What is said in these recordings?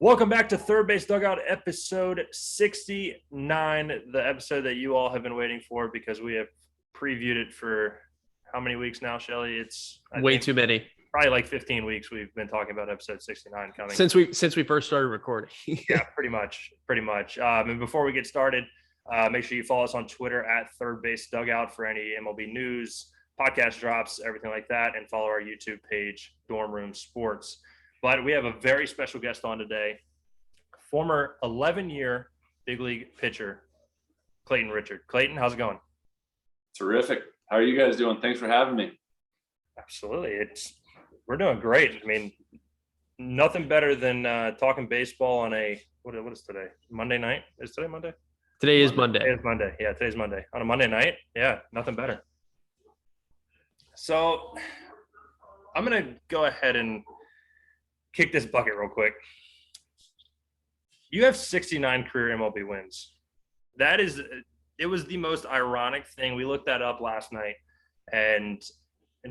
Welcome back to Third Base Dugout, episode 69, the episode that you all have been waiting for because we have previewed it for how many weeks now, Shelly? I Way think too many probably like 15 weeks we've been talking about episode 69 coming. since we first started recording. Yeah, pretty much. And before we get started, make sure you follow us on Twitter at Third Base Dugout for any MLB news, podcast drops, everything like that, and follow our YouTube page, Dorm Room Sports. But we have a very special guest on today, former 11-year big league pitcher, Clayton Richard. Clayton, how's it going? Terrific. How are you guys doing? Thanks for having me. Absolutely. We're doing great. I mean, nothing better than talking baseball on what is today? Monday night? Is today Monday? Today is Monday. Today is Monday. Yeah, today's Monday. On a Monday night? Yeah, nothing better. So I'm going to go ahead and kick this bucket real quick. You have 69 career MLB wins. It was the most ironic thing. We looked that up last night and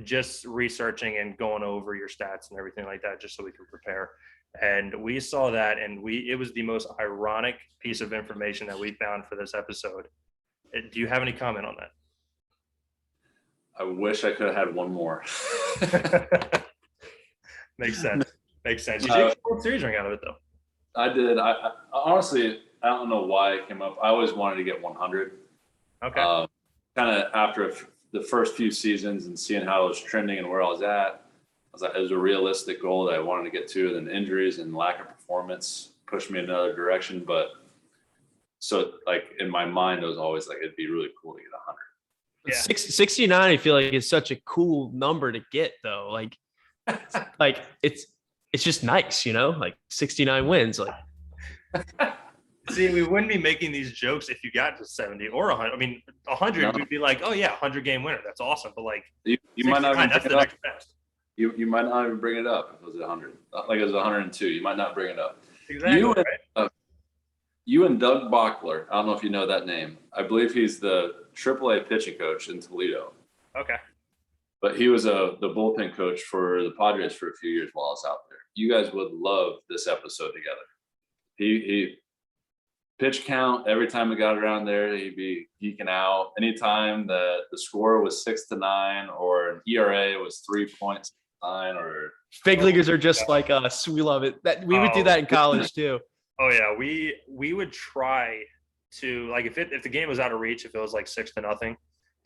just researching and going over your stats and everything like that, just so we could prepare. And we saw that, and it was the most ironic piece of information that we found for this episode. Do you have any comment on that? I wish I could have had one more. Makes sense. You did get a World Series ring out of it, though. I did. I honestly, I don't know why it came up. I always wanted to get 100. Okay. Kind of after the first few seasons and seeing how it was trending and where I was at, I was like, it was a realistic goal that I wanted to get to. Then injuries and lack of performance pushed me in another direction. But so, like, in my mind, it was always like, it'd be really cool to get 100. Yeah. 69, I feel like, is such a cool number to get, though. Like it's just nice, like 69 wins. Like, see, we wouldn't be making these jokes if you got to 70 or 100. I mean, 100, no. We'd be like, oh yeah, 100-game winner. That's awesome. But like, you might not even that's the next best. You might not even bring it up if it was 100. Like it was 102. You might not bring it up. Exactly. You and Doug Bachler, I don't know if you know that name. I believe he's the AAA pitching coach in Toledo. Okay. But he was the bullpen coach for the Padres for a few years while I was out there. You guys would love this episode together. He pitch count every time we got around there, he'd be geeking out. Anytime the score was 6-9 or an ERA was 3.9 or big leaguers are just like us. We love it. That we would do that in college too. Oh yeah, we would try to, like, if the game was out of reach, if it was like 6-0,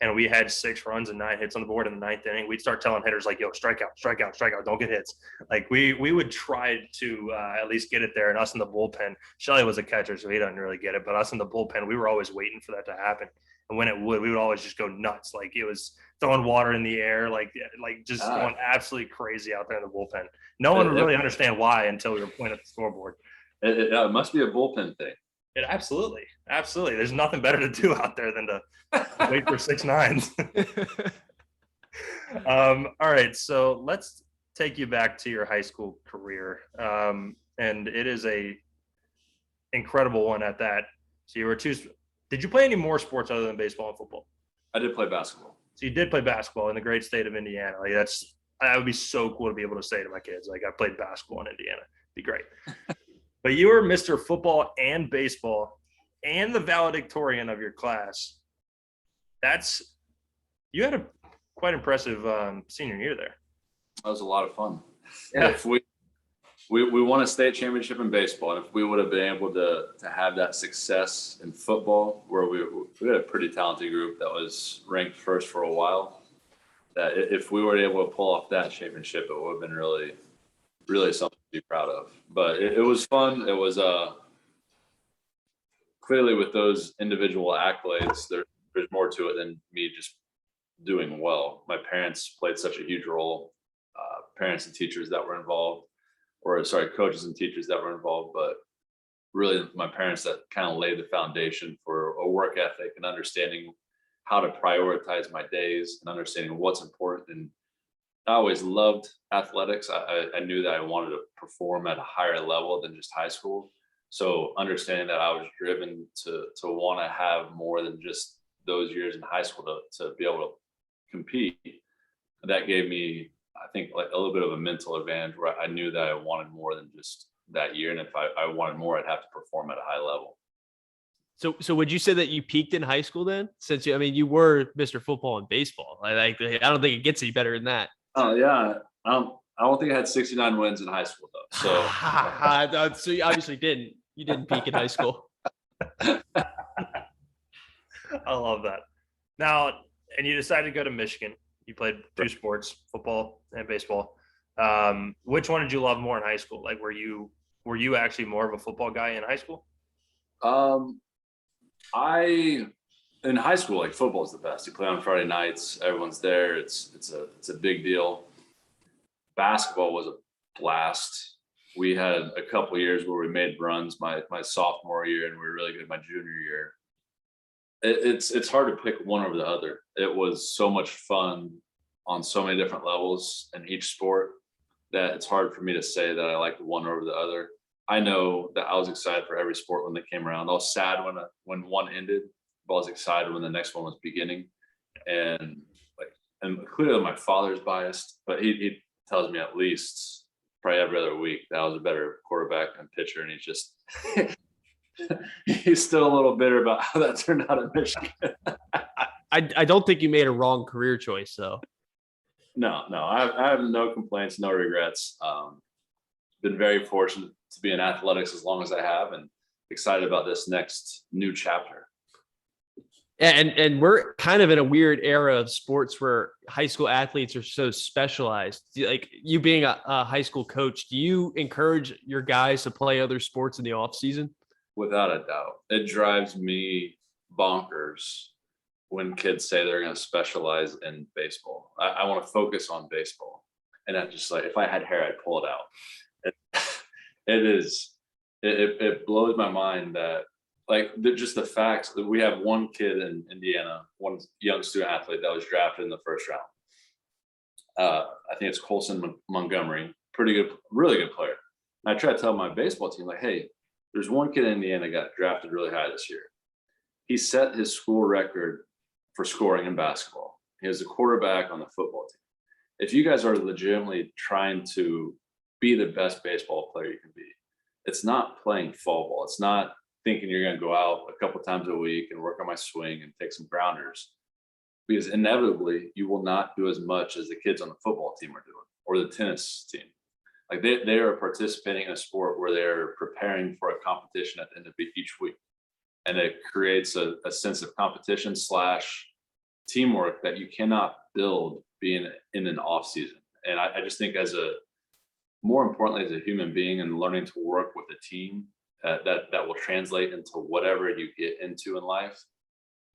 and we had 6 runs and 9 hits on the board in the 9th inning, we'd start telling hitters like, yo, strike out, don't get hits. Like we would try to at least get it there. And us in the bullpen, Shelly was a catcher, so he doesn't really get it. But us in the bullpen, we were always waiting for that to happen. And when it would, we would always just go nuts. Like it was throwing water in the air, like just going absolutely crazy out there in the bullpen. No one would really understand why until we were pointing at the scoreboard. It must be a bullpen thing. It absolutely. There's nothing better to do out there than to wait for 6 nines. All right, so let's take you back to your high school career, and it is a incredible one at that. So you were Did you play any more sports other than baseball and football? I did play basketball. So you did play basketball in the great state of Indiana. Like that would be so cool to be able to say to my kids, like, I played basketball in Indiana. It'd be great. But you were Mr. Football and Baseball and the valedictorian of your class. You had a quite impressive senior year there. That was a lot of fun. Yeah. If we won a state championship in baseball, and if we would have been able to have that success in football, where we had a pretty talented group that was ranked first for a while, that if we were able to pull off that championship, it would have been really, really something to be proud of. But it was fun. It was clearly, with those individual accolades, there's more to it than me just doing well. My parents played such a huge role, parents and teachers that were involved, coaches and teachers that were involved, but really my parents that kind of laid the foundation for a work ethic and understanding how to prioritize my days and understanding what's important. And I always loved athletics. I knew that I wanted to perform at a higher level than just high school. So understanding that I was driven to want to have more than just those years in high school to be able to compete, that gave me, I think, like a little bit of a mental advantage where I knew that I wanted more than just that year. And if I wanted more, I'd have to perform at a high level. So would you say that you peaked in high school then? Since you were Mr. Football and baseball. I don't think it gets any better than that. Oh yeah. I don't think I had 69 wins in high school though. So you obviously didn't. You didn't peak in high school. I love that. Now, and you decided to go to Michigan. You played 2 sports, football and baseball. Which one did you love more in high school? Like, were you actually more of a football guy in high school? In high school, like football is the best. You play on Friday nights, everyone's there. It's a big deal. Basketball was a blast. We had a couple years where we made runs my sophomore year, and we were really good my junior year. It's hard to pick one over the other. It was so much fun on so many different levels in each sport that it's hard for me to say that I liked one over the other. I know that I was excited for every sport when they came around. I was sad when one ended, but I was excited when the next one was beginning. And clearly my father's biased, but he tells me at least probably every other week that I was a better quarterback and pitcher, and he's just he's still a little bitter about how that turned out at Michigan. I don't think you made a wrong career choice though. No, I have no complaints, no regrets. Been very fortunate to be in athletics as long as I have, and excited about this next new chapter. And we're kind of in a weird era of sports where high school athletes are so specialized. Like, you being a high school coach, do you encourage your guys to play other sports in the off season? Without a doubt. It drives me bonkers when kids say they're going to specialize in baseball. I want to focus on baseball. And I just, like, if I had hair, I'd pull it out. It blows my mind that, like, just the facts that we have one kid in Indiana, one young student athlete that was drafted in the first round. I think it's Colson Montgomery, pretty good, really good player. And I try to tell my baseball team, like, hey, there's one kid in Indiana that got drafted really high this year. He set his school record for scoring in basketball. He was a quarterback on the football team. If you guys are legitimately trying to be the best baseball player you can be, it's not playing fall ball. It's not thinking you're going to go out a couple times a week and work on my swing and take some grounders, because inevitably you will not do as much as the kids on the football team are doing, or the tennis team. Like, they are participating in a sport where they're preparing for a competition at the end of each week. And it creates a sense of competition / teamwork that you cannot build being in an off season. And I just think more importantly, as a human being and learning to work with a team, that will translate into whatever you get into in life.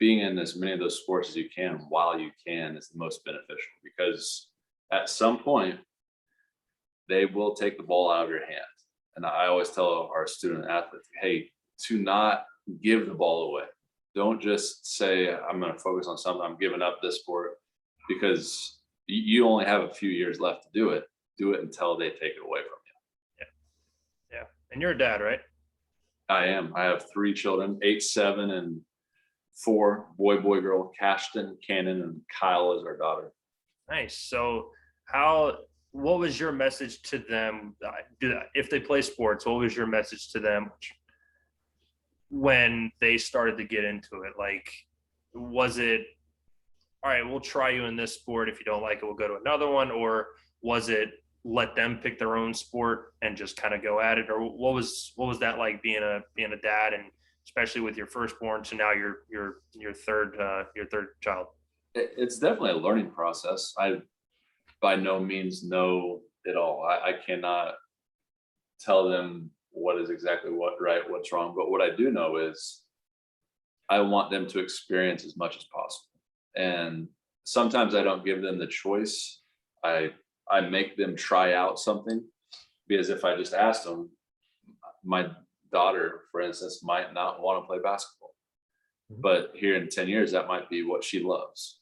Being in as many of those sports as you can while you can is the most beneficial, because at some point they will take the ball out of your hand. And I always tell our student athletes, hey, to not give the ball away. Don't just say, I'm going to focus on something, I'm giving up this sport, because you only have a few years left to do it. Do it until they take it away from you. Yeah. And you're a dad, right? I am. I have 3 children, 8, 7, and 4, boy, girl, Cashton, Cannon, and Kyle is our daughter. Nice. So what was your message to them? If they play sports, what was your message to them when they started to get into it? Like, was it, all right, we'll try you in this sport. If you don't like it, we'll go to another one. Or was it, let them pick their own sport and just kind of go at it? Or what was that like, being a dad, and especially with your firstborn, so now your third child? It's definitely a learning process. I by no means know it all. I cannot tell them what is exactly what's wrong. But what I do know is I want them to experience as much as possible. And sometimes I don't give them the choice. I make them try out something, because if I just asked them, my daughter, for instance, might not want to play basketball, but here in 10 years, that might be what she loves.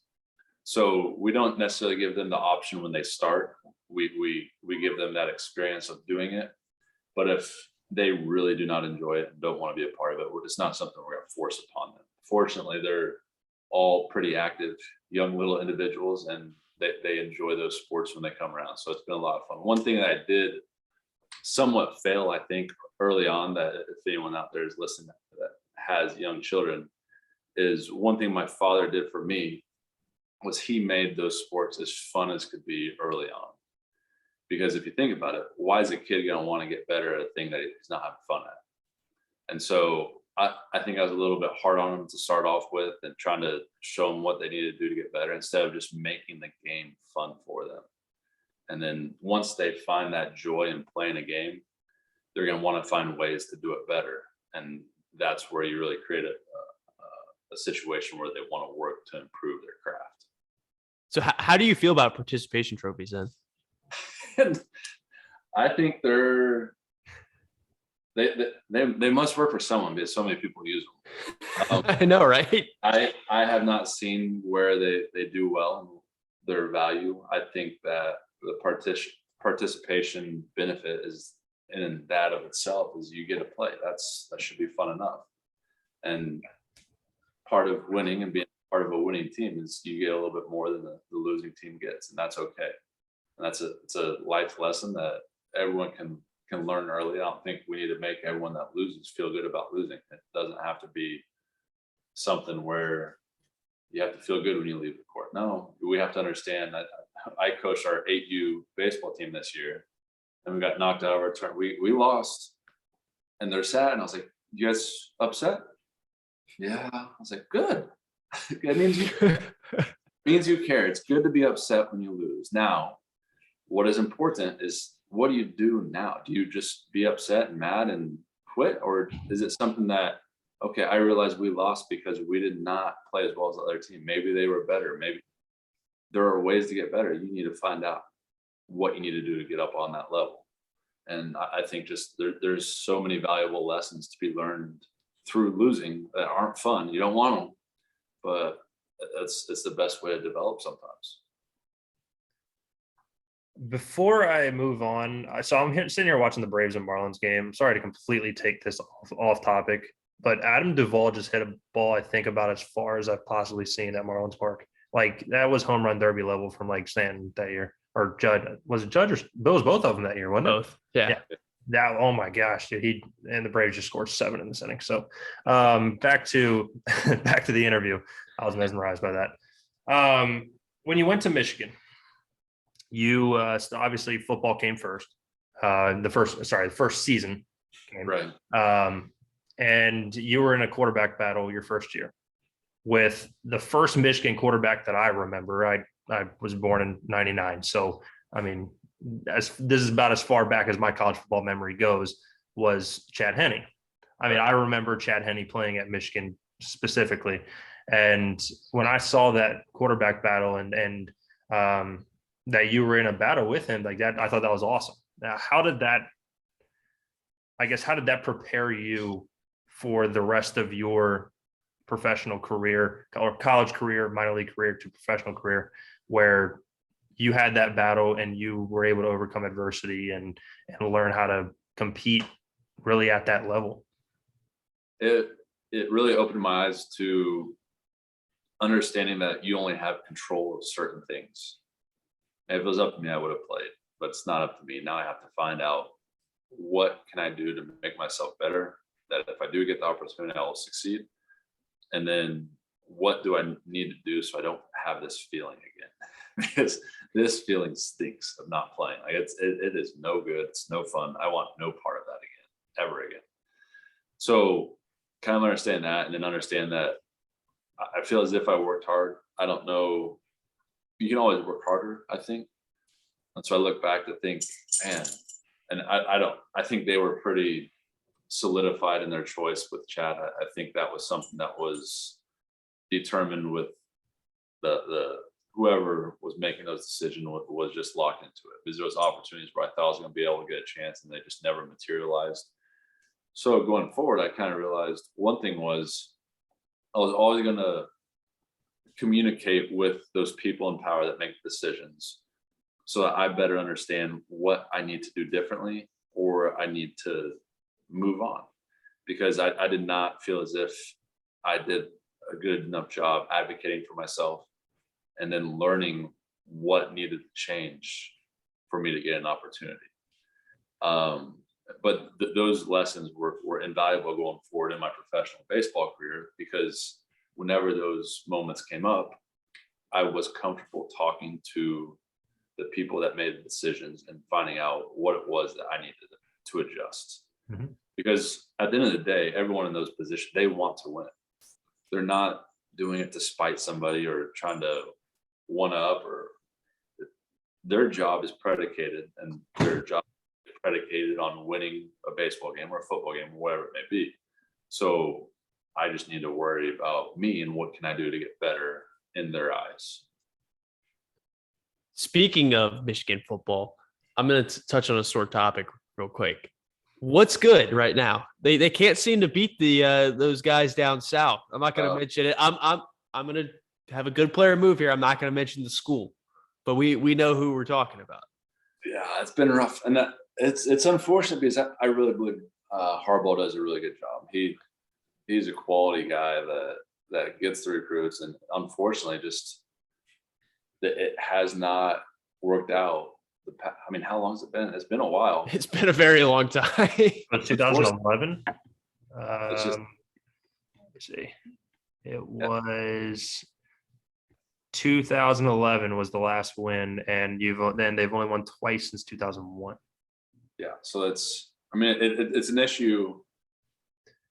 So we don't necessarily give them the option when they start. We give them that experience of doing it. But if they really do not enjoy it and don't want to be a part of it, it's not something we're going to force upon them. Fortunately, they're all pretty active, young little individuals, and they enjoy those sports when they come around. So it's been a lot of fun. One thing that I did somewhat fail, I think, early on, that if anyone out there is listening that has young children, is one thing my father did for me was he made those sports as fun as could be early on. Because if you think about it, why is a kid going to want to get better at a thing that he's not having fun at? And so I think I was a little bit hard on them to start off with and trying to show them what they needed to do to get better instead of just making the game fun for them. And then once they find that joy in playing a game, they're going to want to find ways to do it better. And that's where you really create a situation where they want to work to improve their craft. So how do you feel about participation trophies then? I think they must work for someone because so many people use them. I know, right? I have not seen where they do well and their value. I think that the participation benefit is in that of itself is you get to play. That should be fun enough. And part of winning and being part of a winning team is you get a little bit more than the losing team gets, and that's okay. And it's a life lesson that everyone can learn early. I don't think we need to make everyone that loses feel good about losing. It doesn't have to be something where you have to feel good when you leave the court. No, we have to understand that I coached our 8U baseball team this year, and we got knocked out of our turn. We lost, and they're sad. And I was like, "You guys upset?" Yeah. I was like, "Good." It means you care. It's good to be upset when you lose. Now, what is important is, what do you do now? Do you just be upset and mad and quit? Or is it something that, okay, I realize we lost because we did not play as well as the other team. Maybe they were better. Maybe there are ways to get better. You need to find out what you need to do to get up on that level. And I think just there's so many valuable lessons to be learned through losing that aren't fun. You don't want them, but it's the best way to develop sometimes. Before I move on, so I'm sitting here watching the Braves and Marlins game. Sorry to completely take this off topic, but Adam Duvall just hit a ball I think about as far as I've possibly seen at Marlins Park. Like, that was home run derby level from like Stanton that year, or Judd. Was it Judd or Bill? Was both of them that year, wasn't it? Both. Yeah. That, oh my gosh, dude, he and the Braves just scored 7 in this inning. So back to the interview. I was mesmerized by that. When you went to Michigan, you obviously football came first. The first season came. Right. And you were in a quarterback battle your first year with the first Michigan quarterback that I remember. I was born in '99, so I mean, this is about as far back as my college football memory goes, was Chad Henne. I mean, I remember Chad Henne playing at Michigan specifically. And when I saw that quarterback battle and that you were in a battle with him like that, I thought that was awesome. Now, how did that prepare you for the rest of your professional career or college career, minor league career to professional career, where you had that battle and you were able to overcome adversity and learn how to compete really at that level? It really opened my eyes to understanding that you only have control of certain things. If it was up to me, I would have played, but it's not up to me. Now I have to find out, what can I do to make myself better, that if I do get the opportunity, I will succeed. And then what do I need to do so I don't have this feeling again? Because this feeling stinks of not playing. Like it is no good. It's no fun. I want no part of that again, ever again. So kind of understand that, and then understand that I feel as if I worked hard. I don't know. You can always work harder, I think. And so I look back to think, man, and I think they were pretty solidified in their choice with Chad. I think that was something that was determined with the whoever was making those decisions was just locked into it, because there was opportunities where I thought I was going to be able to get a chance and they just never materialized. So going forward, I kind of realized one thing was I was always going to communicate with those people in power that make decisions, so that I better understand what I need to do differently or I need to move on, because I did not feel as if I did a good enough job advocating for myself and then learning what needed to change for me to get an opportunity. But those lessons were invaluable going forward in my professional baseball career, because whenever those moments came up, I was comfortable talking to the people that made the decisions and finding out what it was that I needed to adjust. Mm-hmm. Because at the end of the day, everyone in those positions, they want to win. They're not doing it to spite somebody or trying to one up, or their job is predicated, and their job is predicated on winning a baseball game or a football game or whatever it may be. So I just need to worry about me and what can I do to get better in their eyes. Speaking of Michigan football, I'm going to touch on a sore topic real quick. What's good right now? They can't seem to beat those guys down south. I'm not going to mention it. I'm going to have a good player move here. I'm not going to mention the school, but we know who we're talking about. Yeah, it's been rough, and it's unfortunate, because I really believe Harbaugh does a really good job. He's a quality guy that gets the recruits, and unfortunately, just that it has not worked out. I mean, how long has it been? It's been a while. It's been a very long time. 2011. It's just, Let me see. It was 2011 was the last win, and they've only won twice since 2001. Yeah, so it's an issue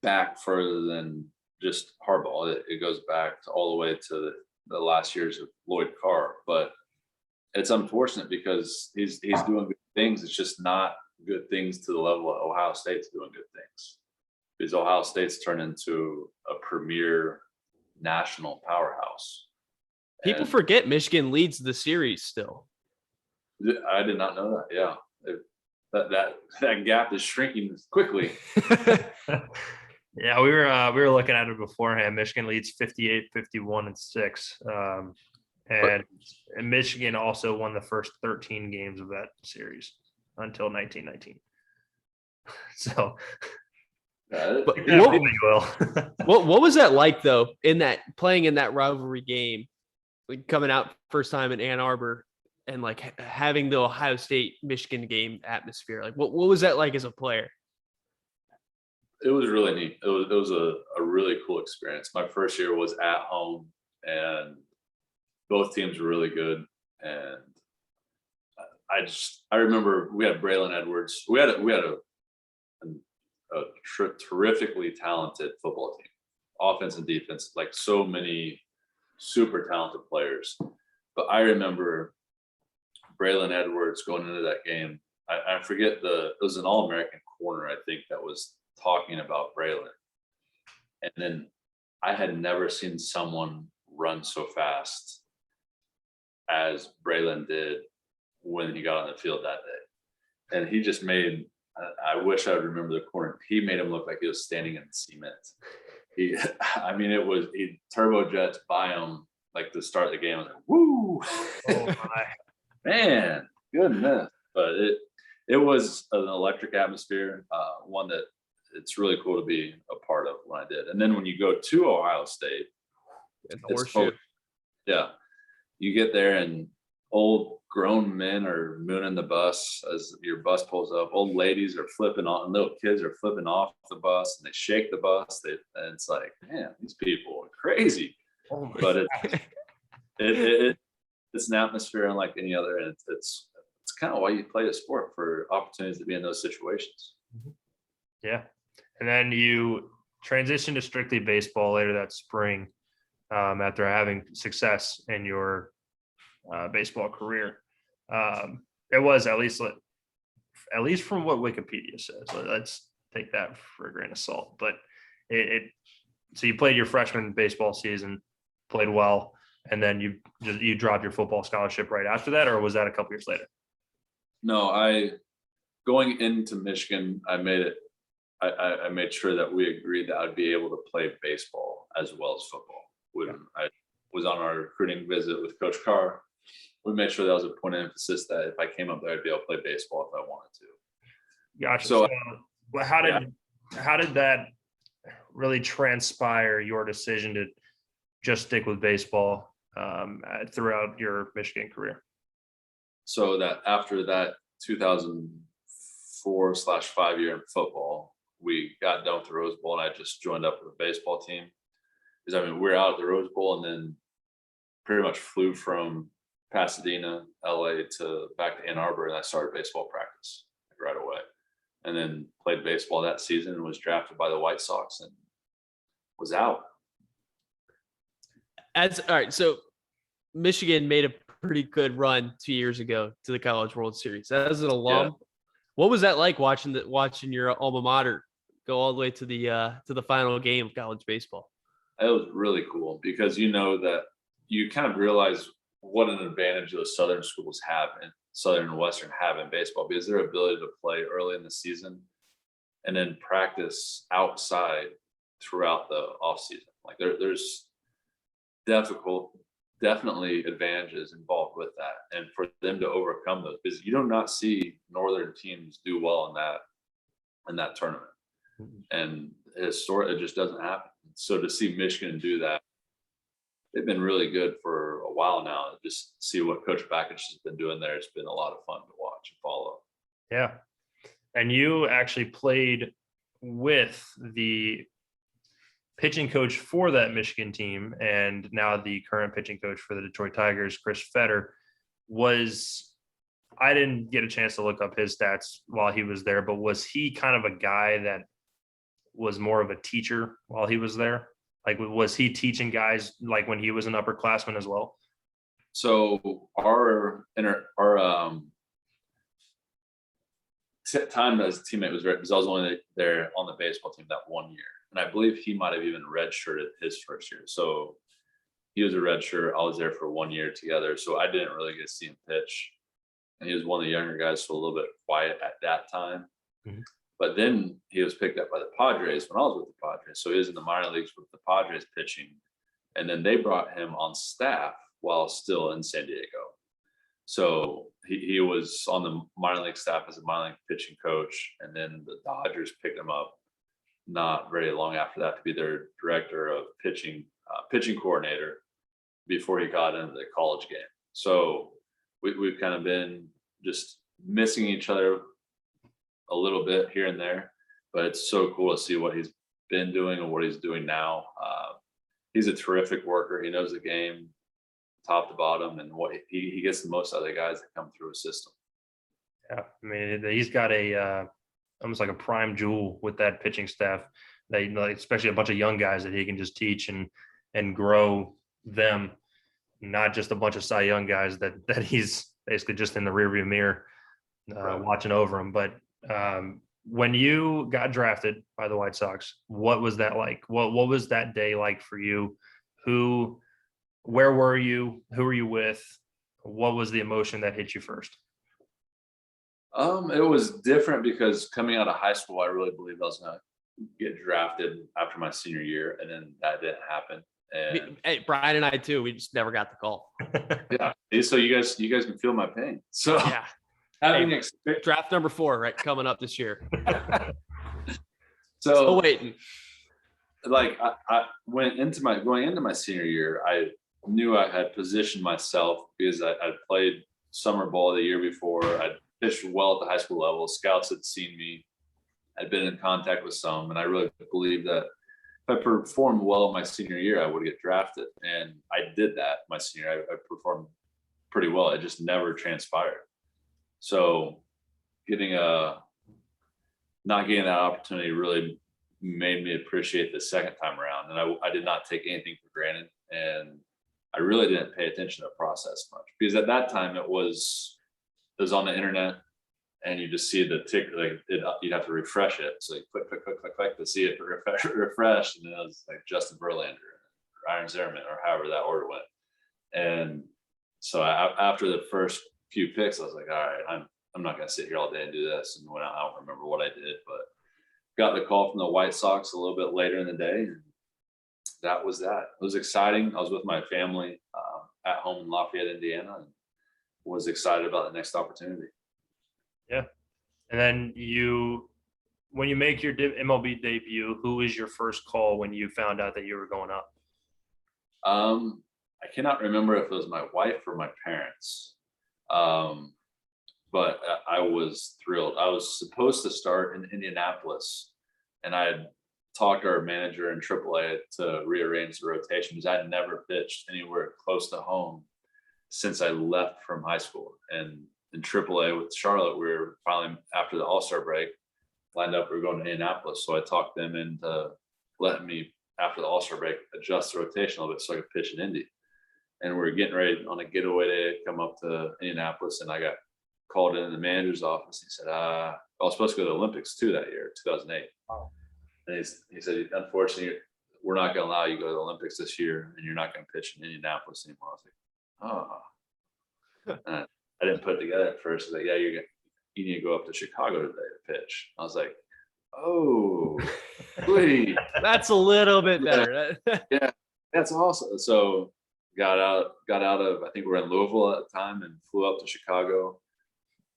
back further than just Harbaugh. It goes back to all the way to the last years of Lloyd Carr, but it's unfortunate because he's doing good things. It's just not good things to the level of Ohio State's doing good things, because Ohio State's turned into a premier national powerhouse. People forget Michigan leads the series still. I did not know that. Yeah, that gap is shrinking quickly. Yeah, we were looking at it beforehand. Michigan leads 58, 51, and 6. And Michigan also won the first 13 games of that series until 1919. So, what was that like though? Playing in that rivalry game, like coming out first time in Ann Arbor, and like having the Ohio State Michigan game atmosphere? Like, what was that like as a player? It was really neat. It was a really cool experience. My first year was at home, and both teams were really good. And I remember we had Braylon Edwards. We had a terrifically talented football team, offense and defense, like so many super talented players. But I remember Braylon Edwards going into that game. I forget it was an All-American corner, I think, that was talking about Braylon. And then I had never seen someone run so fast as Braylon did when he got on the field that day. And he just made, I wish I would remember the corner. He made him look like he was standing in cement. He turbojets by him like to start the game. I was like, woo! Oh my man, goodness. But it was an electric atmosphere, one that it's really cool to be a part of when I did. And then when you go to Ohio State, you get there and old grown men are mooning the bus as your bus pulls up. Old ladies are flipping on, and little kids are flipping off the bus, and they shake the bus. And it's like, man, these people are crazy. Oh but it's an atmosphere unlike any other, and it's kind of why you play a sport, for opportunities to be in those situations. Yeah. And then you transitioned to strictly baseball later that spring, after having success in your baseball career. It was at least from what Wikipedia says. Let's take that for a grain of salt. But so you played your freshman baseball season, played well, and then you dropped your football scholarship right after that, or was that a couple years later? No, going into Michigan, I made sure that we agreed that I'd be able to play baseball as well as football. When I was on our recruiting visit with Coach Carr, we made sure that was a point of emphasis, that if I came up there, I'd be able to play baseball if I wanted to. Gotcha. So how did that really transpire your decision to just stick with baseball throughout your Michigan career? So that after that 4/5 year in football, we got done with the Rose Bowl, and I just joined up with the baseball team. Because I mean, we're out at the Rose Bowl, and then pretty much flew from Pasadena, LA, to back to Ann Arbor, and I started baseball practice right away. And then played baseball that season and was drafted by the White Sox and was out. All right, so Michigan made a pretty good run 2 years ago to the College World Series. As an alum, what was that like watching your alma mater go all the way to the final game of college baseball? It was really cool because you know that you kind of realize what an advantage those Southern schools have and Southern and Western have in baseball, because their ability to play early in the season and then practice outside throughout the off season. Like there's definitely advantages involved with that. And for them to overcome those, because you do not see Northern teams do well in that tournament. And it just doesn't happen. So to see Michigan do that, they've been really good for a while now. Just see what Coach Bakich has been doing there. It's been a lot of fun to watch and follow. Yeah. And you actually played with the pitching coach for that Michigan team, and now the current pitching coach for the Detroit Tigers, Chris Fetter. I didn't get a chance to look up his stats while he was there, but was he kind of a guy that was more of a teacher while he was there? Like, was he teaching guys like when he was an upperclassman as well? So our time as a teammate was because I was only there on the baseball team that 1 year. And I believe he might have even redshirted his first year. So he was a redshirt. I was there for 1 year together. So I didn't really get to see him pitch. And he was one of the younger guys, so a little bit quiet at that time. Mm-hmm. But then he was picked up by the Padres when I was with the Padres. So he was in the minor leagues with the Padres pitching. And then they brought him on staff while still in San Diego. So he was on the minor league staff as a minor league pitching coach. And then the Dodgers picked him up not very long after that to be their director of pitching coordinator before he got into the college game. So we've kind of been just missing each other a little bit here and there, but it's so cool to see what he's been doing and what he's doing now. He's a terrific worker. He knows the game top to bottom, and what he gets the most out of the guys that come through his system. Yeah, I mean, he's got almost like a prime jewel with that pitching staff. Especially a bunch of young guys that he can just teach and grow them, not just a bunch of Cy Young guys that he's basically just in the rearview mirror watching over them. But when you got drafted by the White Sox, what was that like? What was that day like for you? Where were you? Who were you with? What was the emotion that hit you first? It was different because coming out of high school, I really believed I was going to get drafted after my senior year, and then that didn't happen. And hey, Brian and I too, we just never got the call. Yeah. So you guys can feel my pain. So yeah. Draft number 4, right, coming up this year. So still waiting. Like I going into my senior year, I knew I had positioned myself because I played summer ball the year before. I'd pitched well at the high school level. Scouts had seen me. I'd been in contact with some, and I really believed that if I performed well my senior year, I would get drafted. And I did that my senior year. I performed pretty well. It just never transpired. So not getting that opportunity really made me appreciate the second time around. And I did not take anything for granted. And I really didn't pay attention to the process much, because at that time it was on the internet, and you just see the tick, you'd have to refresh it. So you click to see it refresh. And then it was like Justin Verlander, or Iron Zimmerman, or however that order went. And so after the first few picks, I was like, all right, I'm not going to sit here all day and do this. And I don't remember what I did, but got the call from the White Sox a little bit later in the day. And that was that. It was exciting. I was with my family at home in Lafayette, Indiana, and was excited about the next opportunity. Yeah. And then when you make your MLB debut, who was your first call when you found out that you were going up? I cannot remember if it was my wife or my parents. but I was thrilled. I was supposed to start in Indianapolis, and I had talked to our manager in AAA to rearrange the rotation because I had never pitched anywhere close to home since I left from high school. And in AAA with Charlotte, we were finally, after the All-Star break, lined up, we were going to Indianapolis. So I talked them into letting me, after the All-Star break, adjust the rotation a little bit so I could pitch in Indy. And we were getting ready on a getaway day to come up to Indianapolis, and I got called in the manager's office. He said, I was supposed to go to the Olympics too that year, 2008. Oh. And he said, unfortunately, we're not going to allow you to go to the Olympics this year, and you're not going to pitch in Indianapolis anymore. I was like, oh. I didn't put it together at first. I was like, yeah, you need to go up to Chicago today to pitch. I was like, oh, please. That's a little bit better. Yeah, that's awesome. So got out of, I think we were in Louisville at the time, and flew up to Chicago.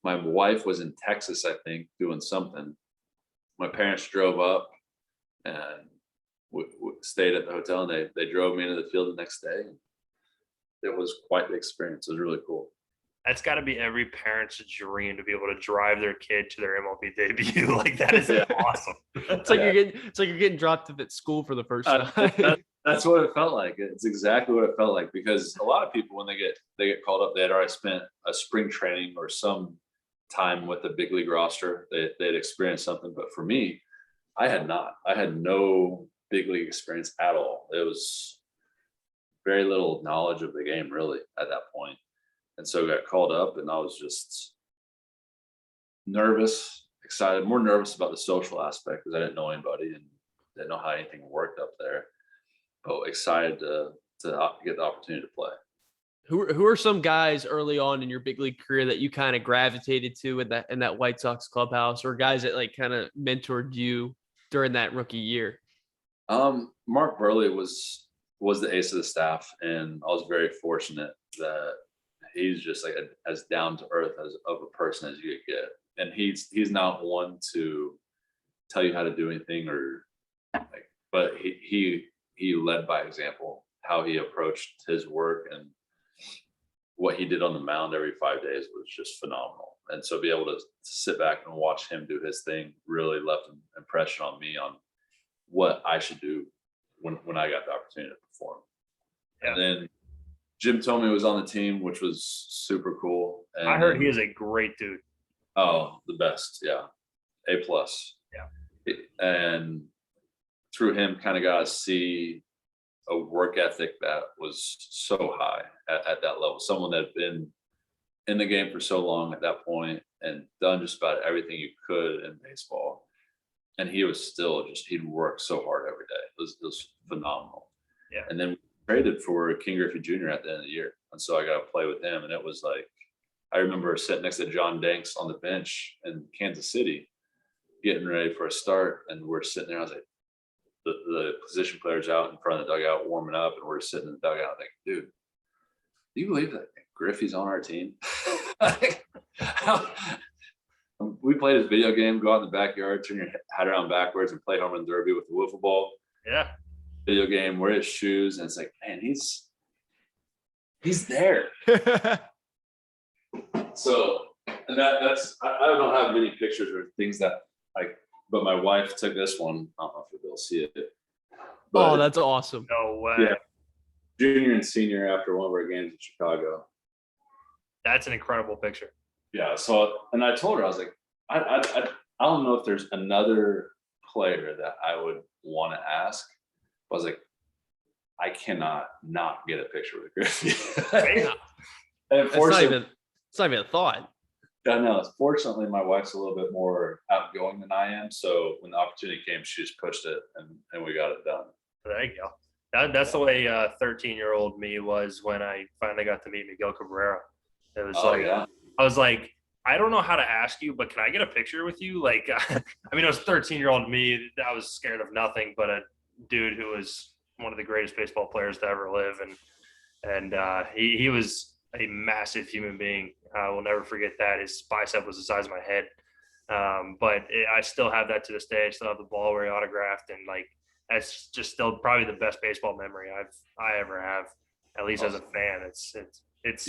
My wife was in Texas, I think, doing something. My parents drove up, and we stayed at the hotel, and they drove me into the field the next day. It was quite the experience. It was really cool. That's got to be every parent's dream, to be able to drive their kid to their MLB debut. Like, that is awesome. It's like you're getting dropped off at school for the first time. That's what it felt like. It's exactly what it felt like, because a lot of people, when they get called up, they had already spent a spring training or some time with the big league roster. They'd experienced something, but for me, I had not. I had no big league experience at all. It was very little knowledge of the game really at that point. And so I got called up, and I was just nervous, excited, more nervous about the social aspect because I didn't know anybody and didn't know how anything worked up there, but excited to get the opportunity to play. Who are some guys early on in your big league career that you kind of gravitated to in that White Sox clubhouse, or guys that like kind of mentored you during that rookie year? Mark Burley was the ace of the staff, and I was very fortunate that he's just like as down to earth of a person as you could get. And he's not one to tell you how to do anything but he led by example. How he approached his work and what he did on the mound every 5 days was just phenomenal. And so be able to sit back and watch him do his thing really left an impression on me on what I should do when I got the opportunity to perform. Yeah. And then Jim Thome was on the team, which was super cool. And I heard he is a great dude. Oh, the best. Yeah. A+. Yeah. And through him, kind of got to see a work ethic that was so high at that level. Someone that had been in the game for so long at that point and done just about everything you could in baseball. And he was still he'd work so hard every day. It was phenomenal. Yeah. And then we traded for King Griffey Jr. at the end of the year. And so I got to play with him. And it was like, I remember sitting next to John Danks on the bench in Kansas City, getting ready for a start. And we're sitting there. I was like, the position players out in front of the dugout warming up, and we're sitting in the dugout like, dude, do you believe that Griffey's on our team? We played his video game, go out in the backyard, turn your head around backwards and play home run derby with the wiffle ball. Yeah. Video game, wear his shoes, and it's like, man, he's there. So, and that's I don't have many pictures or things that but my wife took this one. I don't know if you'll see it. But, that's awesome. No way. Yeah. Junior and senior after one of our games in Chicago. That's an incredible picture. Yeah. So, and I told her, I was like, I don't know if there's another player that I would want to ask. I was like, I cannot not get a picture with Griffey. And it's not even a thought. I know. Fortunately, my wife's a little bit more outgoing than I am. So when the opportunity came, she just pushed it, and we got it done. There you go. That's the way 13-year-old me was when I finally got to meet Miguel Cabrera. It was I was like, I don't know how to ask you, but can I get a picture with you? Like, I mean, it was 13-year-old me. I was scared of nothing but a dude who was one of the greatest baseball players to ever live. And he was a massive human being. I will never forget that. His bicep was the size of my head. I still have that to this day. I still have the ball where he autographed, and like, that's just still probably the best baseball memory I ever have, at least as a fan. It's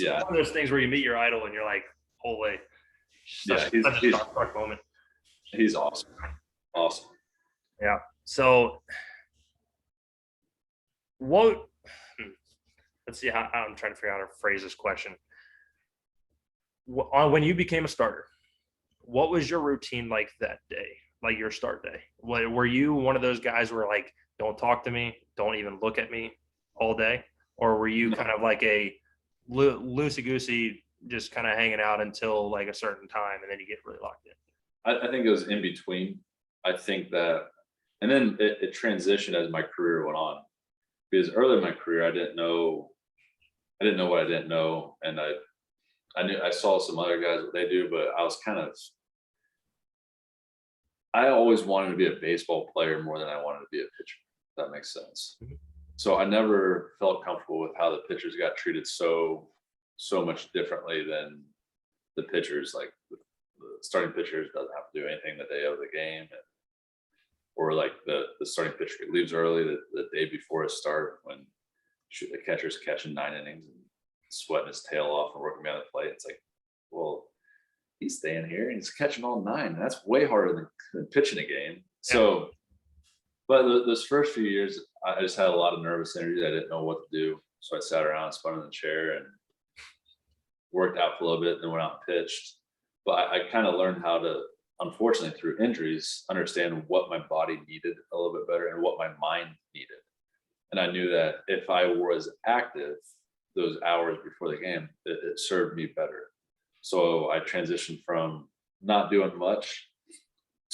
one of those things where you meet your idol and you're like, holy, Yeah, Such a starstruck moment. he's awesome. Awesome. Yeah. So what? Let's see how I'm trying to figure out how to phrase this question. When you became a starter, what was your routine like that day? Like your start day? Were you one of those guys where like, don't talk to me, don't even look at me all day, or were you kind of like a loosey goosey, just kind of hanging out until like a certain time, and then you get really locked in? I think it was in between. I think that, and then it transitioned as my career went on. Because early in my career, I didn't know what I didn't know, and I saw some other guys what they do, but I always wanted to be a baseball player more than I wanted to be a pitcher. If that makes sense. Mhm. So I never felt comfortable with how the pitchers got treated so much differently than the pitchers. Like the starting pitchers doesn't have to do anything the day of the game, or like the starting pitcher leaves early the day before his start when the catcher's catching 9 innings and sweating his tail off and working behind the plate. It's like, well, he's staying here and he's catching all 9. And that's way harder than pitching a game. So, but those first few years, I just had a lot of nervous energy. I didn't know what to do. So I sat around, spun in the chair, and worked out for a little bit, then went out and pitched. But I kind of learned how to, unfortunately, through injuries, understand what my body needed a little bit better and what my mind needed. And I knew that if I was active those hours before the game, it served me better. So I transitioned from not doing much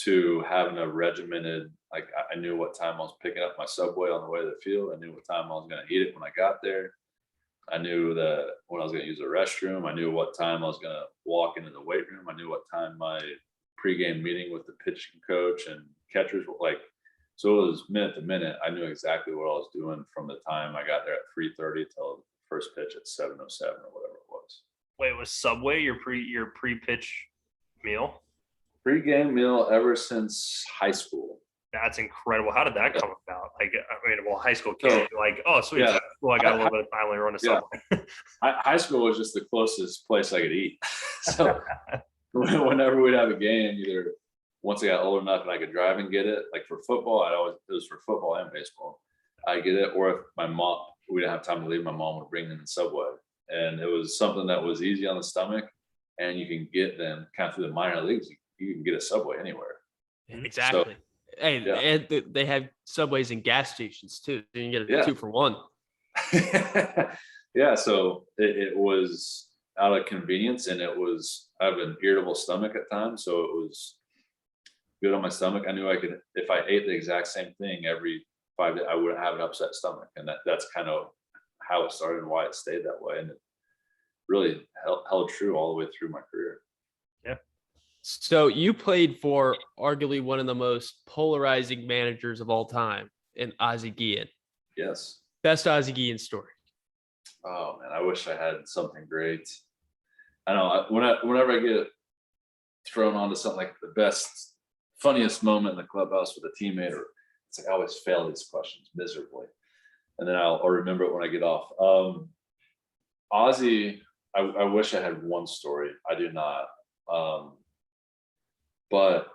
to having a regimented, like I knew what time I was picking up my Subway on the way to the field. I knew what time I was going to eat it when I got there. I knew that when I was going to use the restroom. I knew what time I was going to walk into the weight room. I knew what time my pregame meeting with the pitching coach and catchers were like. So it was minute to minute. I knew exactly what I was doing from the time I got there at 3:30 till the first pitch at 7:07 or whatever it was. Wait, was Subway your pre-pitch meal? Pre-game meal ever since high school. That's incredible. How did that come about? Like, I mean, well, high school kids, like, oh, sweet. Yeah. Well, I got a little bit of time later on to Subway. High school was just the closest place I could eat. So whenever we'd have a game, either once I got old enough and I could drive and get it, like for football, it was for football and baseball. I get it. Or if we didn't have time to leave, my mom would bring in the Subway. And it was something that was easy on the stomach, and you can get them kind of through the minor leagues. You can get a Subway anywhere. Exactly. So, and they have Subways in gas stations too. So you can get a 2 for 1. Yeah. So it was out of convenience, and I have an irritable stomach at times. So it was good on my stomach. I knew I could, if I ate the exact same thing every 5 days, I wouldn't have an upset stomach. And that's kind of how it started and why it stayed that way. And it really held true all the way through my career. Yeah. So you played for arguably one of the most polarizing managers of all time in Ozzie Guillen. Yes. Best Ozzie Guillen story. Oh man, I wish I had something great. I know whenever I get thrown onto something like the best, funniest moment in the clubhouse with a teammate, or it's like I always fail these questions miserably. And then I'll remember it when I get off. Ozzie, I wish I had one story. I do not. But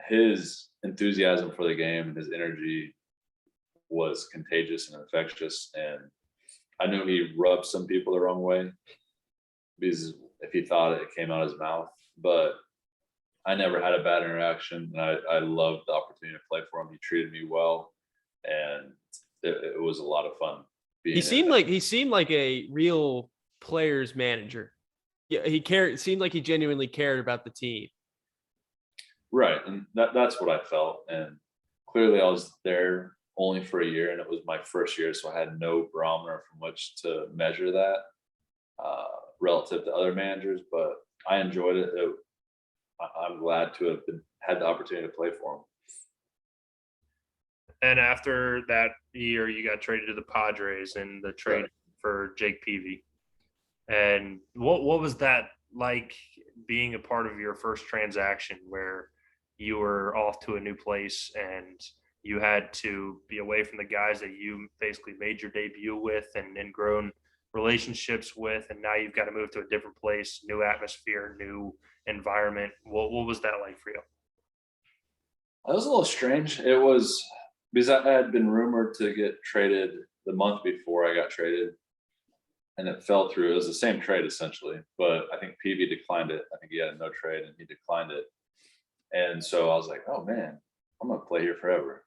his enthusiasm for the game and his energy was contagious and infectious. And I knew he rubbed some people the wrong way because if he thought it came out of his mouth. But I never had a bad interaction. And I loved the opportunity to play for him. He treated me well. And it was a lot of fun. He seemed like a real player's manager. Yeah, it seemed like he genuinely cared about the team. Right, and that's what I felt. And clearly, I was there only for a year, and it was my first year, so I had no barometer from which to measure that relative to other managers. But I enjoyed it. I'm glad to have had the opportunity to play for him. And after that year, you got traded to the Padres in the trade for Jake Peavy. And what was that like, being a part of your first transaction where you were off to a new place and you had to be away from the guys that you basically made your debut with and grown relationships with, and now you've got to move to a different place, new atmosphere, new environment. What was that like for you? It was a little strange. It was because I had been rumored to get traded the month before I got traded, and it fell through. It was the same trade essentially, but I think PV declined it. I think he had a no trade and he declined it. And so I was like, oh man, I'm gonna play here forever.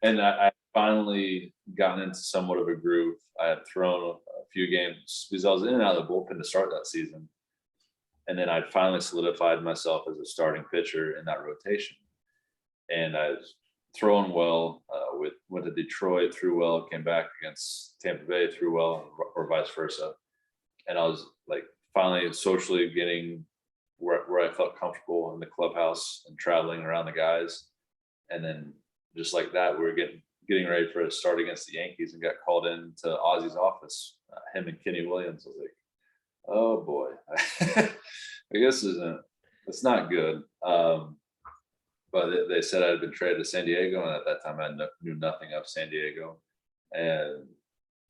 And I finally gotten into somewhat of a groove. I had thrown a few games because I was in and out of the bullpen to start that season. And then I finally solidified myself as a starting pitcher in that rotation. And I was throwing well, went to Detroit, threw well, came back against Tampa Bay, threw well, or vice versa. And I was like finally socially getting where I felt comfortable in the clubhouse and traveling around the guys. And then just like that, we were getting ready for a start against the Yankees and got called into Ozzy's office, him and Kenny Williams. I was like, oh boy, I guess it's not good. But they said I had been traded to San Diego, and at that time I knew nothing of San Diego. And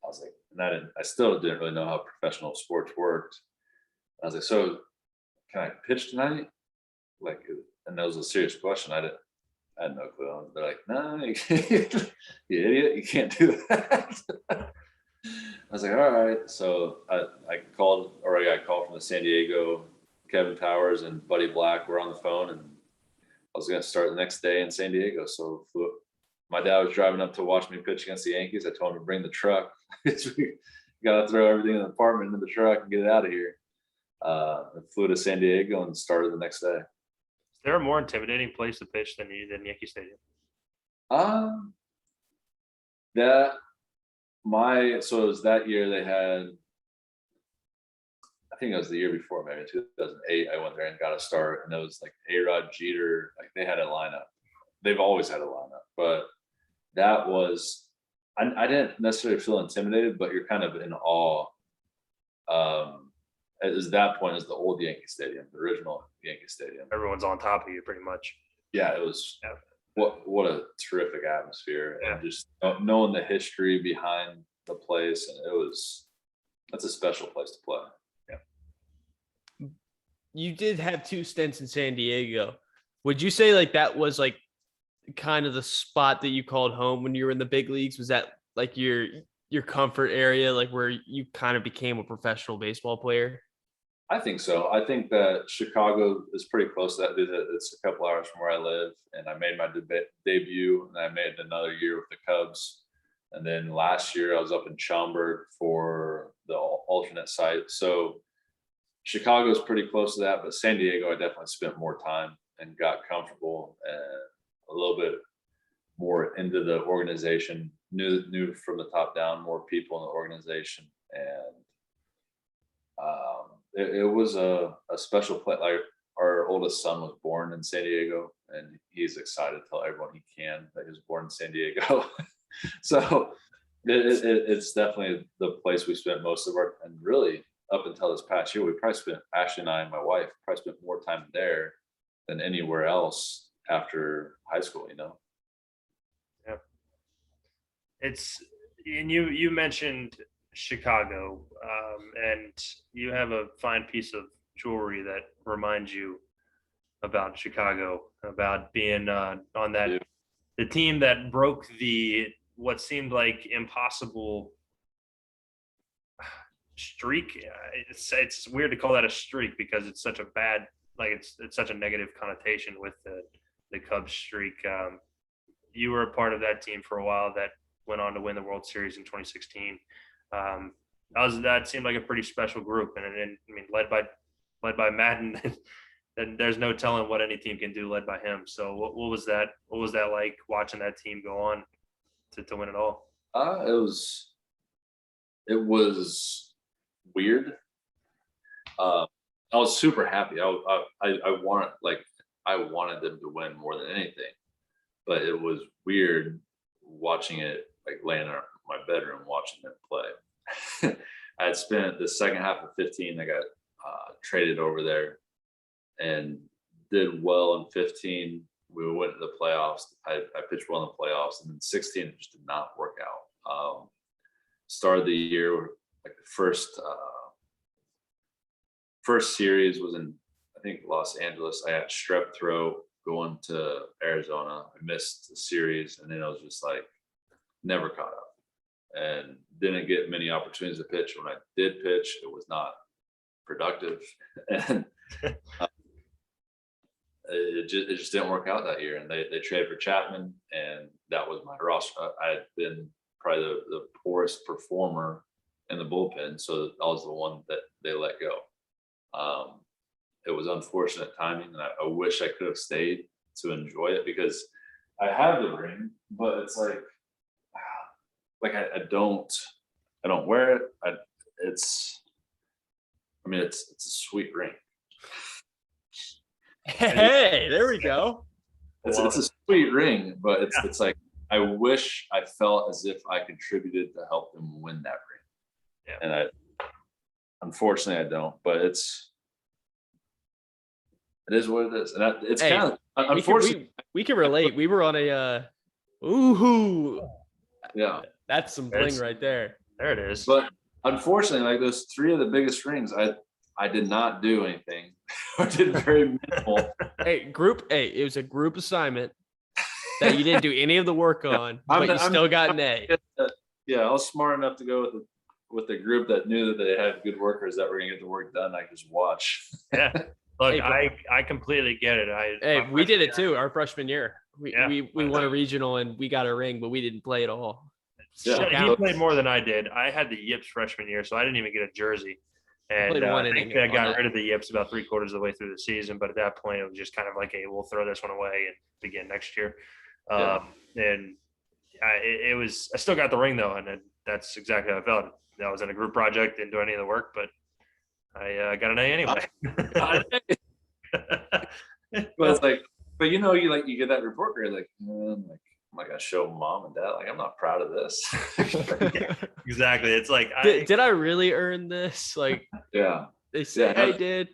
I was like, and I still didn't really know how professional sports worked. I was like, so can I pitch tonight? Like, and that was a serious question. I had no clue. They're like, no, you idiot, you can't do that. I was like, all right. So I got a call from the San Diego. Kevin Powers and Buddy Black were on the phone, and I was going to start the next day in San Diego. So my dad was driving up to watch me pitch against the Yankees. I told him to bring the truck. We got to throw everything in the apartment in the truck and get it out of here. I flew to San Diego and started the next day. Is there a more intimidating place to pitch than Yankee Stadium? So it was that year they had, I think it was the year before, maybe 2008. I went there and got a start, and it was like A-Rod, Jeter, like they had a lineup. They've always had a lineup, but that was, I didn't necessarily feel intimidated, but you're kind of in awe. At that point is the old Yankee Stadium, the original Yankee Stadium. Everyone's on top of you pretty much. Yeah, it was. Yeah. What a terrific atmosphere, yeah. And just knowing the history behind the place, and that's a special place to play. Yeah. You did have 2 stints in San Diego. Would you say like that was like kind of the spot that you called home when you were in the big leagues? Was that like your comfort area, like where you kind of became a professional baseball player? I think so. I think that Chicago is pretty close to that. It's a couple hours from where I live, and I made my debut, and I made another year with the Cubs. And then last year I was up in Schaumburg for the alternate site. So Chicago is pretty close to that, but San Diego, I definitely spent more time and got comfortable and a little bit more into the organization, knew from the top down, more people in the organization. And it was a special place. Like our oldest son was born in San Diego, and he's excited to tell everyone he can that he was born in San Diego. So it's definitely the place we spent most of our, and really up until this past year, we probably spent, Ashley and I and my wife probably spent more time there than anywhere else after high school, Yeah. And you mentioned Chicago, and you have a fine piece of jewelry that reminds you about Chicago, about being on the team that broke what seemed like impossible streak. It's weird to call that a streak because it's such a bad, like it's such a negative connotation with the Cubs streak. You were a part of that team for a while that went on to win the World Series in 2016. That seemed like a pretty special group, and I mean, led by Madden, then there's no telling what any team can do led by him. So what was that like watching that team go on to win it all? It was weird. I was super happy. I wanted them to win more than anything, but it was weird watching it, like laying in my bedroom watching them play. I had spent the second half of 15. I got traded over there and did well in 15. We went to the playoffs. I pitched well in the playoffs, and then 16 it just did not work out. started the year, like the first series was in, I think, Los Angeles. I had strep throat going to Arizona. I missed the series, and then I was just like never caught up and didn't get many opportunities to pitch. When I did pitch, it was not productive, and it just didn't work out that year. And they traded for Chapman, and that was my roster. I had been probably the poorest performer in the bullpen, so I was the one that they let go. It was unfortunate timing, and I wish I could have stayed to enjoy it, because I have the ring, but it's like I don't wear it. It's a sweet ring. Hey, there we go. It's a sweet ring, but it's like, I wish I felt as if I contributed to help them win that ring. Yeah. And unfortunately I don't, but it is what it is. And it's kind of unfortunate. We can relate. We were on a Yeah. That's some bling right there. There it is. But unfortunately, like those three of the biggest rings, I did not do anything. I did very minimal. It was a group assignment that you didn't do any of the work on, but you still got an A. Yeah, I was smart enough to go with the group that knew that they had good workers that were gonna get the work done. I could just watch. Yeah. Look, I completely get it. We did it too our freshman year. We won a regional and we got a ring, but we didn't play at all. Yeah. He played more than I did. I had the yips freshman year, so I didn't even get a jersey. And I think I got rid of the yips about 3/4 of the way through the season. But at that point, it was just kind of like, hey, we'll throw this one away and begin next year. And I still got the ring though, and that's exactly how I felt. I was in a group project, didn't do any of the work, but I got an A anyway. But it's like, but you get that report card, like, I'm not gonna show mom and dad, like, I'm not proud of this. Exactly. It's like, did I really earn this? Like, yeah, they say I did.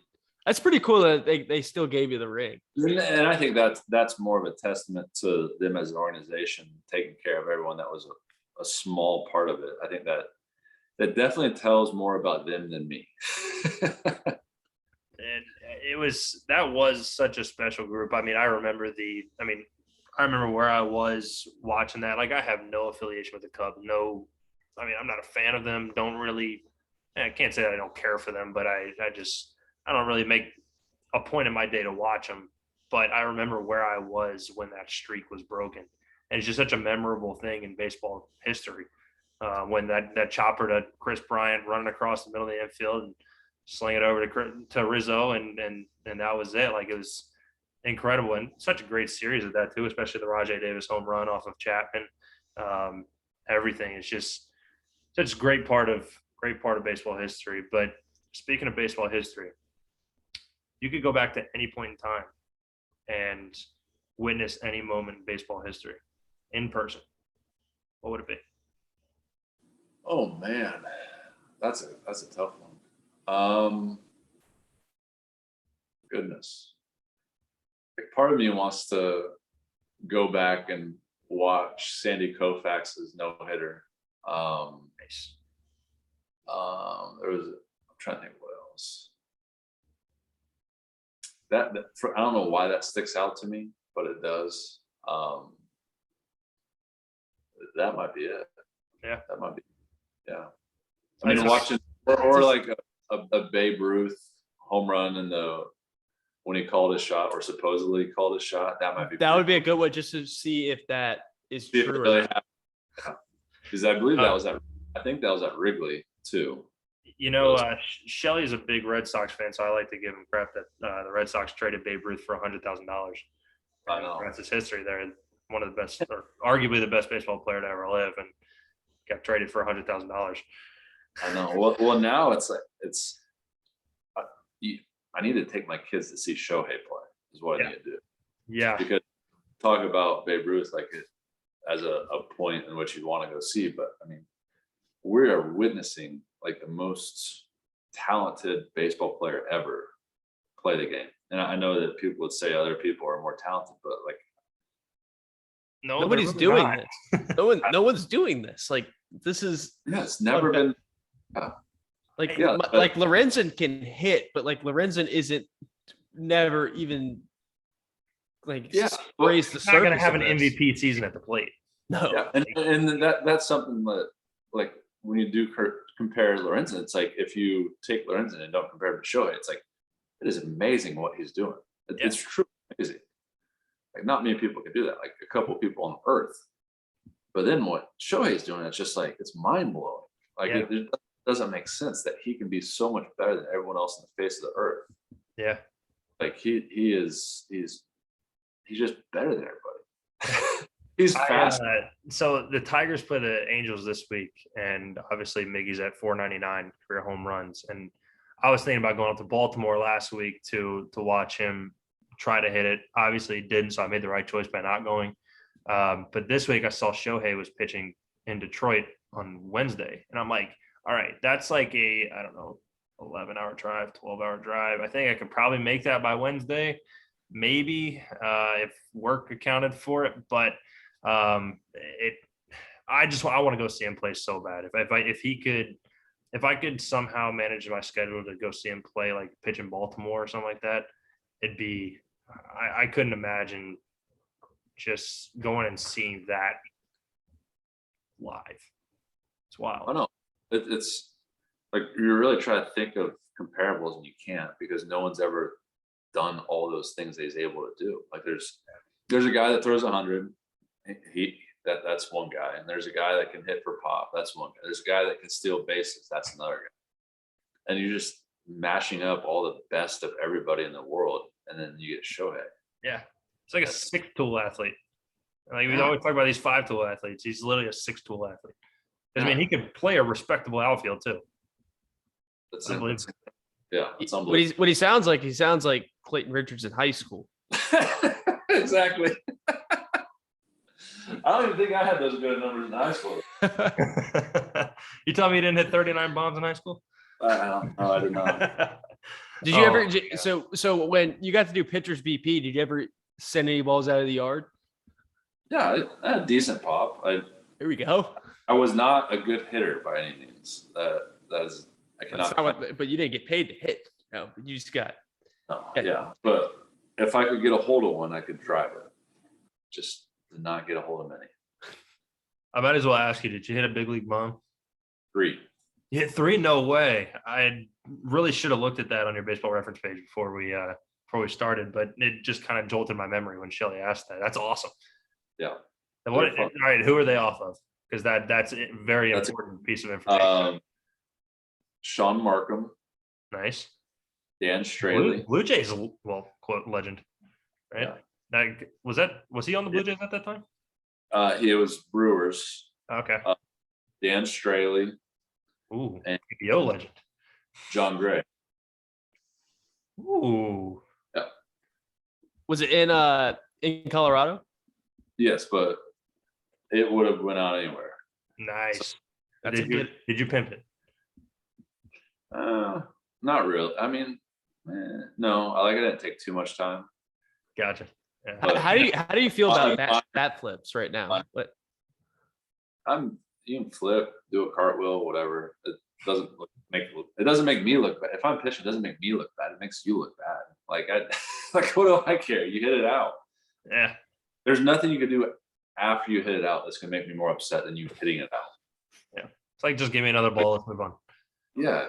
That's pretty cool that they still gave you the ring. And I think that's more of a testament to them as an organization, taking care of everyone that was a small part of it. I think that definitely tells more about them than me. And that was such a special group. I mean, I remember where I was watching that. Like, I have no affiliation with the Cubs. I'm not a fan of them. I can't say that I don't care for them, but I don't really make a point in my day to watch them. But I remember where I was when that streak was broken. And it's just such a memorable thing in baseball history. When that chopper to Chris Bryant running across the middle of the infield and sling it over to Rizzo, and that was it. Like, it was incredible, and such a great series of that too, especially the Rajai Davis home run off of Chapman. Everything is just such a great part of baseball history. But speaking of baseball history, you could go back to any point in time and witness any moment in baseball history in person. What would it be? Oh man, that's a tough one. Goodness. Like, part of me wants to go back and watch Sandy Koufax's no-hitter. Nice. I'm trying to think what else. I don't know why that sticks out to me, but it does. That might be it. Yeah. That might be. Yeah. I mean, watching or like a Babe Ruth home run when he called his shot, or supposedly called his shot, that might be. That would be a good one, just to see if that is true. Really, because I believe I think that was at Wrigley too. Shelley's a big Red Sox fan, so I like to give him crap that the Red Sox traded Babe Ruth for $100,000. I know. That's his history there. One of the best, or arguably the best baseball player to ever live, and got traded for $100,000. I know. Well, now it's like I need to take my kids to see Shohei play. Is what I need to do. Yeah. Because talk about Babe Ruth like as a point in which you want to go see, but I mean, we are witnessing like the most talented baseball player ever play the game. And I know that people would say other people are more talented, but like nobody's doing this. No one's doing this. Like, This is it's never been. like Yeah, like Lorenzen can hit, but like Lorenzen isn't never even like raised the He's not going to surface have of an this. MVP season at the plate. No. Yeah, and that's something that, like, when you do compare Lorenzen, it's like if you take Lorenzen and don't compare him to Shohei, it's like it is amazing what he's doing. It's truly amazing. Like, not many people can do that. Like, a couple of people on earth. But then what Shohei is doing, it's just like, it's mind blowing. Like, it doesn't make sense that he can be so much better than everyone else on the face of the earth. Yeah. Like, he's just better than everybody. He's fast. So the Tigers play the Angels this week, and obviously Miggy's at 499 career home runs. And I was thinking about going up to Baltimore last week to watch him try to hit it. Obviously he didn't, so I made the right choice by not going. But this week I saw Shohei was pitching in Detroit on Wednesday, and I'm like, all right, that's like a, I don't know, 11-hour drive, 12-hour drive. I think I could probably make that by Wednesday, maybe if work accounted for it. But I want to go see him play so bad. If I could somehow manage my schedule to go see him play, like pitch in Baltimore or something like that, it'd be, I couldn't imagine just going and seeing that live. It's wild. I know. It's like, you really try to think of comparables and you can't, because no one's ever done all those things that he's able to do. Like, there's a guy that throws 100. That's one guy, and there's a guy that can hit for pop. That's one guy. There's a guy that can steal bases. That's another guy. And you're just mashing up all the best of everybody in the world, and then you get Shohei. Yeah, it's like a 6-tool athlete. Like, we always talk about these 5-tool athletes. He's literally a 6-tool athlete. I mean, he could play a respectable outfield too. It's unbelievable. It's unbelievable. What he sounds like Clayton Richards in high school. Exactly. I don't even think I had those good numbers in high school. You tell me you didn't hit 39 bombs in high school? No, I did not. Did you ever? So when you got to do pitcher's BP, did you ever send any balls out of the yard? Yeah, I had a decent pop. Here we go. I was not a good hitter by any means. That is, I cannot. But you didn't get paid to hit. No, you just got. Yeah, but if I could get a hold of one, I could drive it. Just did not get a hold of many. I might as well ask you, did you hit a big league bomb? 3. You hit 3? No way. I really should have looked at that on your baseball reference page before we started, but it just kind of jolted my memory when Shelly asked that. That's awesome. Yeah. All right, who are they off of? Because that's a very important piece of information. Sean Markham. Nice. Dan Straley. Blue Jays, well, quote, legend, right? Yeah. Was he on the Blue Jays at that time? He was Brewers. Okay. Dan Straley. Ooh, and PPO legend. John Gray. Ooh. Yeah. Was it in Colorado? Yes, but it would have went out anywhere. Nice. So, did you pimp it? Not really. I mean, no. I didn't take too much time. Gotcha. Yeah. But how do you feel about bat flips right now? You can flip, do a cartwheel, whatever. It doesn't make me look bad. If I'm pitching, it doesn't make me look bad. It makes you look bad. Like, what do I care? You hit it out. Yeah. There's nothing you can do after you hit it out that's gonna make me more upset than you hitting it out. Yeah. It's like, just give me another ball. Let's move on. Yeah,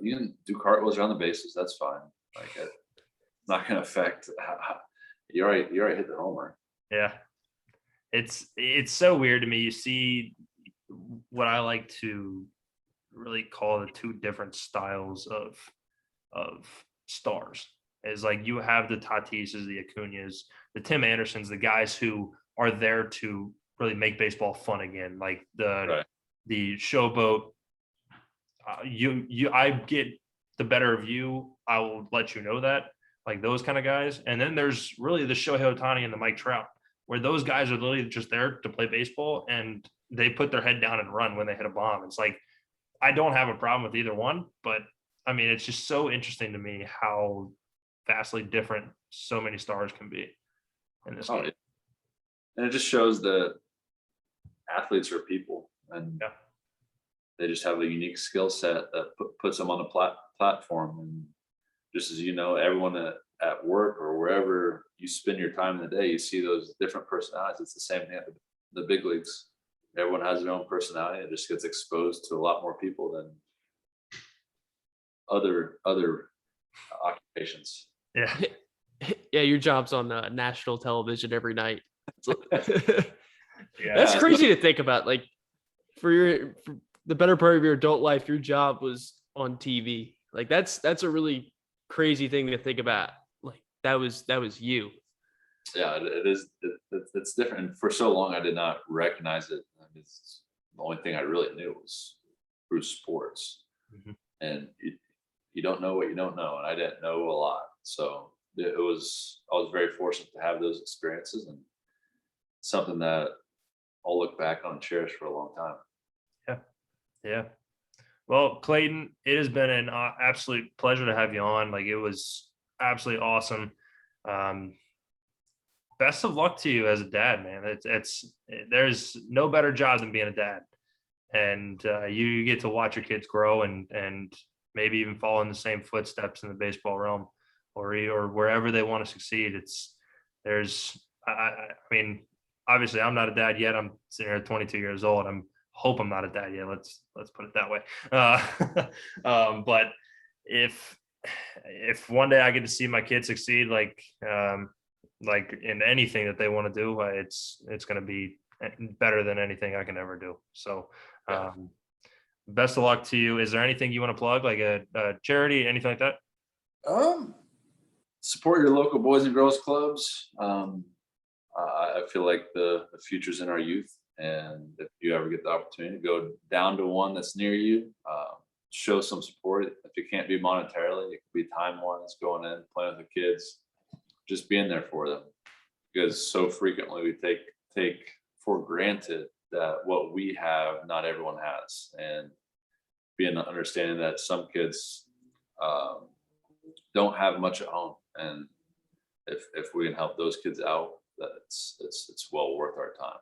you can do cartwheels around the bases. That's fine. Like, it's not gonna affect. You already hit the homer. Yeah. It's so weird to me. You see what I like to really call the two different styles of stars. Is like, you have the Tatises, the Acuñas, the Tim Andersons, the guys who are there to really make baseball fun again. Like the showboat. I get the better of you. I will let you know that. Like, those kind of guys. And then there's really the Shohei Ohtani and the Mike Trout, where those guys are literally just there to play baseball, and they put their head down and run when they hit a bomb. It's like, I don't have a problem with either one, but I mean, it's just so interesting to me how vastly different so many stars can be in this game. And it just shows that athletes are people, and they just have a unique skill set that puts them on the platform. And just as you know, everyone at work or wherever you spend your time in the day, you see those different personalities. It's the same thing at the big leagues. Everyone has their own personality. It just gets exposed to a lot more people than other occupations. Yeah. Yeah, your job's on national television every night. Yeah. That's crazy to think about. Like for the better part of your adult life, your job was on TV. Like that's a really crazy thing to think about. Like that was you. Yeah, it is. It's different. And for so long, I did not recognize it. I mean, it's the only thing I really knew was through sports. Mm-hmm. And you don't know what you don't know, and I didn't know a lot. So I was very fortunate to have those experiences, and something that I'll look back on and cherish for a long time. Yeah. Well, Clayton, it has been an absolute pleasure to have you on. Like, it was absolutely awesome. Best of luck to you as a dad, man. There's no better job than being a dad, and you get to watch your kids grow and maybe even follow in the same footsteps in the baseball realm, or wherever they want to succeed. I mean, obviously I'm not a dad yet. I'm sitting here at 22 years old. Hope I'm not a dad yet. Let's put it that way. But if one day I get to see my kids succeed, like in anything that they want to do, it's going to be better than anything I can ever do. So, best of luck to you. Is there anything you want to plug, like a charity, anything like that? Support your local boys and girls clubs. I feel like the future's in our youth. And if you ever get the opportunity to go down to one that's near you, show some support. If it can't be monetarily, it could be time-wise, going in, playing with the kids, just being there for them. Because so frequently we take for granted that what we have, not everyone has. And being understanding that some kids don't have much at home. And if we can help those kids out, that it's well worth our time.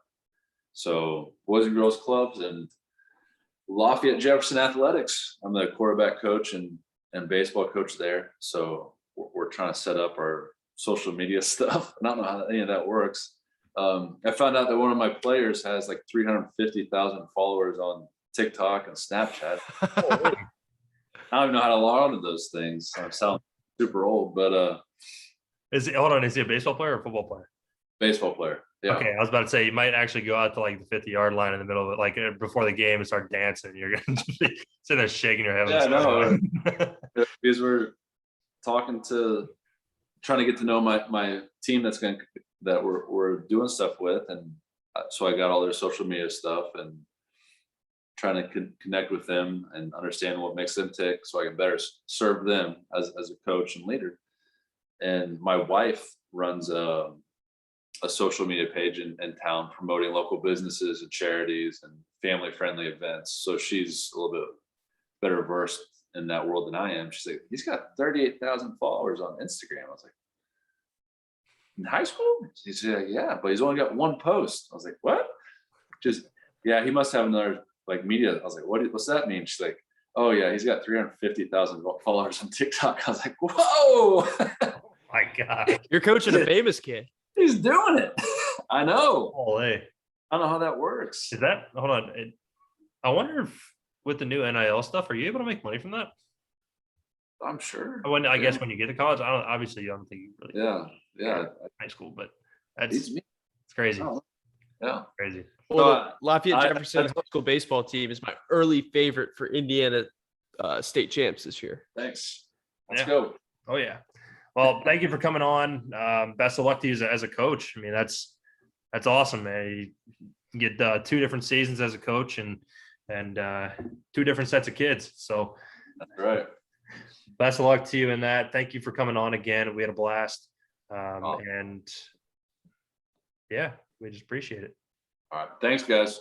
So boys and girls clubs and Lafayette Jefferson Athletics. I'm the quarterback coach and baseball coach there. So we're trying to set up our social media stuff. I don't know how any of that works. I found out that one of my players has like 350,000 followers on TikTok and Snapchat. I don't even know how to log on to those things. I sound super old, but is he a baseball player or football player? Baseball player. Yeah. Okay, I was about to say you might actually go out to like the 50-yard line in the middle of it, like before the game, and start dancing. You're gonna just be sitting there shaking your head. Yeah, no. Because we're trying to get to know my team that we're doing stuff with, and so I got all their social media stuff and trying to connect with them and understand what makes them tick, so I can better serve them as a coach and leader. And my wife runs a social media page in town promoting local businesses and charities and family friendly events. So she's a little bit better versed in that world than I am. She's like, he's got 38,000 followers on Instagram. I was like, in high school? She's like, yeah, but he's only got one post. I was like, what? Yeah, he must have another like media. I was like, what's that mean? She's like, oh yeah, he's got 350,000 followers on TikTok. I was like, whoa. My God. You're coaching a famous kid. He's doing it. I know. Holy. I don't know how that works. Hold on. I wonder if with the new NIL stuff, are you able to make money from that? I'm sure. I guess when you get to college, obviously you don't think you really. Yeah. High school, but it's crazy. Oh, yeah. Crazy. Well, the Lafayette Jefferson High School baseball team is my early favorite for Indiana state champs this year. Thanks. Let's go. Oh yeah. Well, thank you for coming on. Best of luck to you as a coach. I mean, that's awesome, man. You get 2 different seasons as a coach and 2 different sets of kids. So that's right. Best of luck to you in that. Thank you for coming on again. We had a blast. And yeah, we just appreciate it. All right. Thanks, guys.